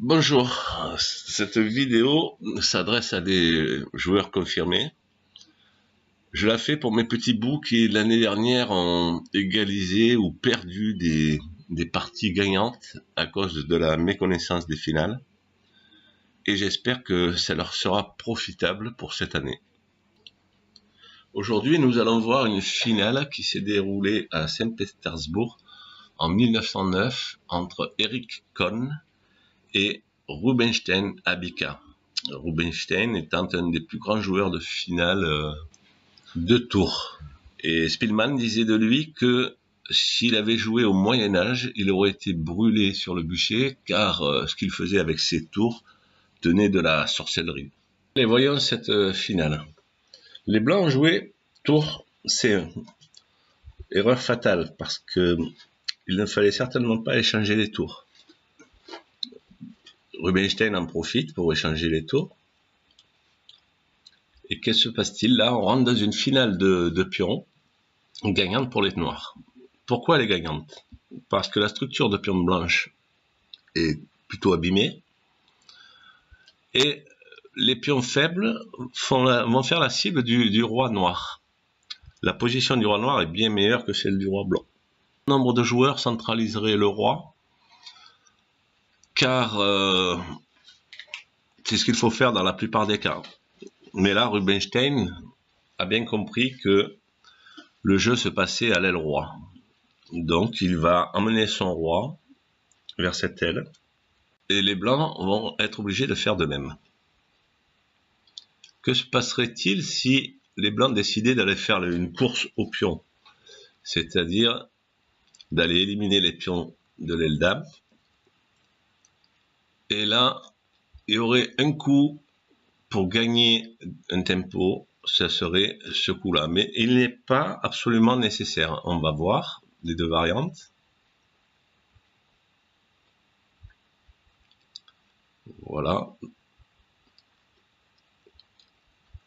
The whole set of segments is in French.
Bonjour, cette vidéo s'adresse à des joueurs confirmés. Je la fais pour mes petits bouts qui l'année dernière ont égalisé ou perdu des parties gagnantes à cause de la méconnaissance des finales. Et j'espère que ça leur sera profitable pour cette année. Aujourd'hui, nous allons voir une finale qui s'est déroulée à Saint-Pétersbourg en 1909 entre Eric Kohn et Rubinstein Abika. Rubinstein étant un des plus grands joueurs de finale de tours. Et Spielmann disait de lui que s'il avait joué au Moyen-Âge, il aurait été brûlé sur le bûcher, car ce qu'il faisait avec ses tours tenait de la sorcellerie. Et voyons cette finale. Les Blancs ont joué tour C1. Erreur fatale, parce que il ne fallait certainement pas échanger les tours. Rubinstein en profite pour échanger les tours. Et que se passe-t-il là? On rentre dans une finale de pions gagnante pour les noirs. Pourquoi elle est gagnante? Parce que la structure de pion blanche est plutôt abîmée et les pions faibles vont faire la cible du roi noir. La position du roi noir est bien meilleure que celle du roi blanc. Le nombre de joueurs centraliserait le roi, car c'est ce qu'il faut faire dans la plupart des cas. Mais là, Rubinstein a bien compris que le jeu se passait à l'aile roi. Donc, il va emmener son roi vers cette aile, et les blancs vont être obligés de faire de même. Que se passerait-il si les blancs décidaient d'aller faire une course aux pions, c'est-à-dire d'aller éliminer les pions de l'aile dame? Et là, il y aurait un coup pour gagner un tempo, ça serait ce coup-là. Mais il n'est pas absolument nécessaire. On va voir les deux variantes. Voilà.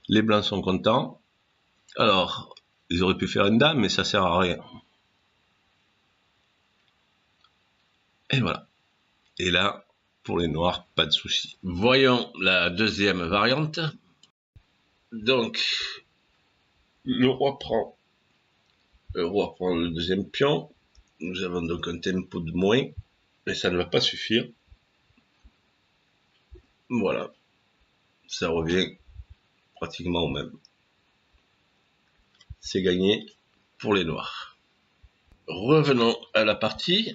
Les blancs sont contents. Alors, ils auraient pu faire une dame, mais ça sert à rien. Et voilà. Et là, pour les noirs, pas de souci. Voyons la deuxième variante. Donc, le roi prend le deuxième pion. Nous avons donc un tempo de moins, mais ça ne va pas suffire. Voilà. Ça revient pratiquement au même. C'est gagné pour les noirs. Revenons à la partie.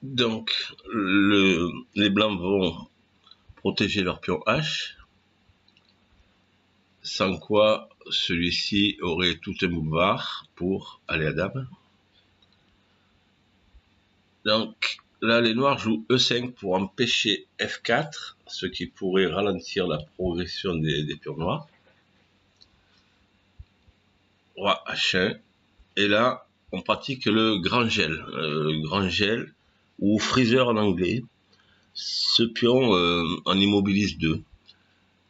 Donc, les blancs vont protéger leur pion H, sans quoi celui-ci aurait tout un boulevard pour aller à dame. Donc là, les noirs jouent E5 pour empêcher F4, ce qui pourrait ralentir la progression des pions noirs. Roi H1, et là, on pratique le grand gel, ou freezer en anglais. Ce pion en immobilise 2.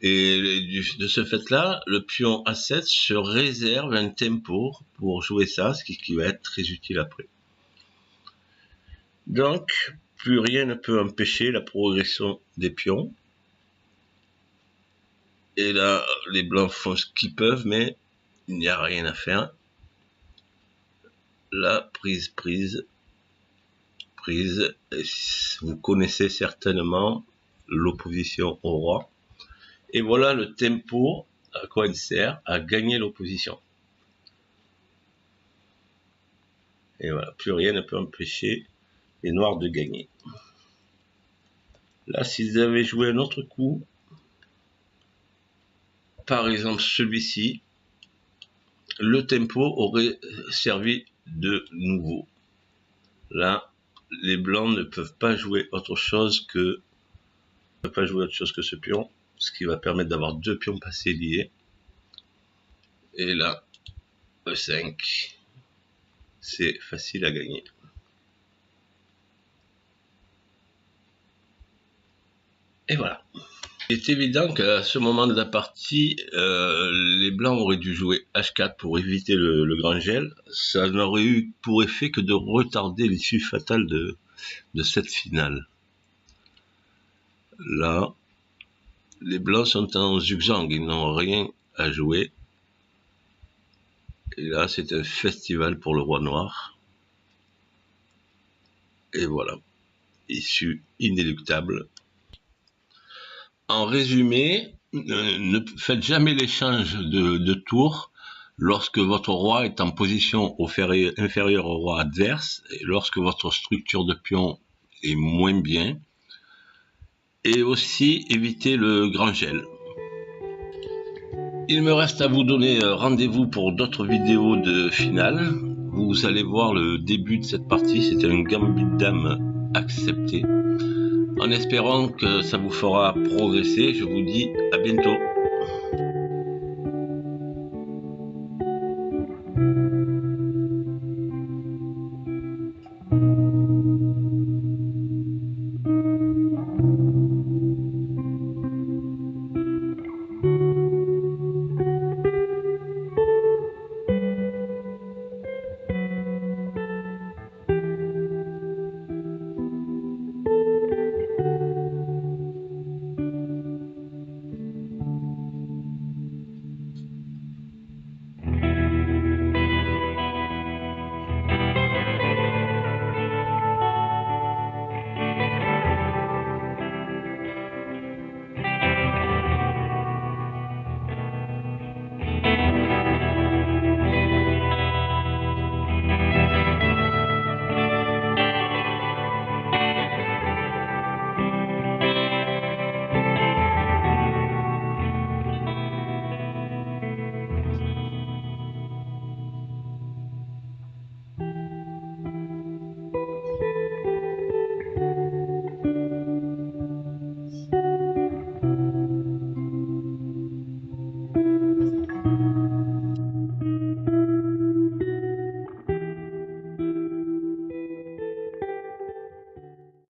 Et de ce fait-là, le pion A7 se réserve un tempo pour jouer ça, ce qui va être très utile après. Donc, plus rien ne peut empêcher la progression des pions. Et là, les blancs font ce qu'ils peuvent, mais il n'y a rien à faire. Là, prise. Vous connaissez certainement l'opposition au roi. Et voilà le tempo, à quoi il sert? À gagner l'opposition. Et voilà, plus rien ne peut empêcher les noirs de gagner. Là, s'ils avaient joué un autre coup, par exemple celui-ci, le tempo aurait servi de nouveau. Là, les blancs ne peuvent pas jouer autre chose que ce pion, ce qui va permettre d'avoir deux pions passés liés. Et là, E5, c'est facile à gagner. Et voilà. Il est évident qu'à ce moment de la partie, les blancs auraient dû jouer H4 pour éviter le grand gel. Ça n'aurait eu pour effet que de retarder l'issue fatale de cette finale. Là, les blancs sont en zigzag, ils n'ont rien à jouer. Et là, c'est un festival pour le roi noir. Et voilà, issue inéluctable. En résumé, ne faites jamais l'échange de tours lorsque votre roi est en position inférieure au roi adverse, et lorsque votre structure de pion est moins bien, et aussi évitez le grand gel. Il me reste à vous donner rendez-vous pour d'autres vidéos de finale. Vous allez voir le début de cette partie, c'est un gambit de dame accepté. En espérant que ça vous fera progresser, je vous dis à bientôt.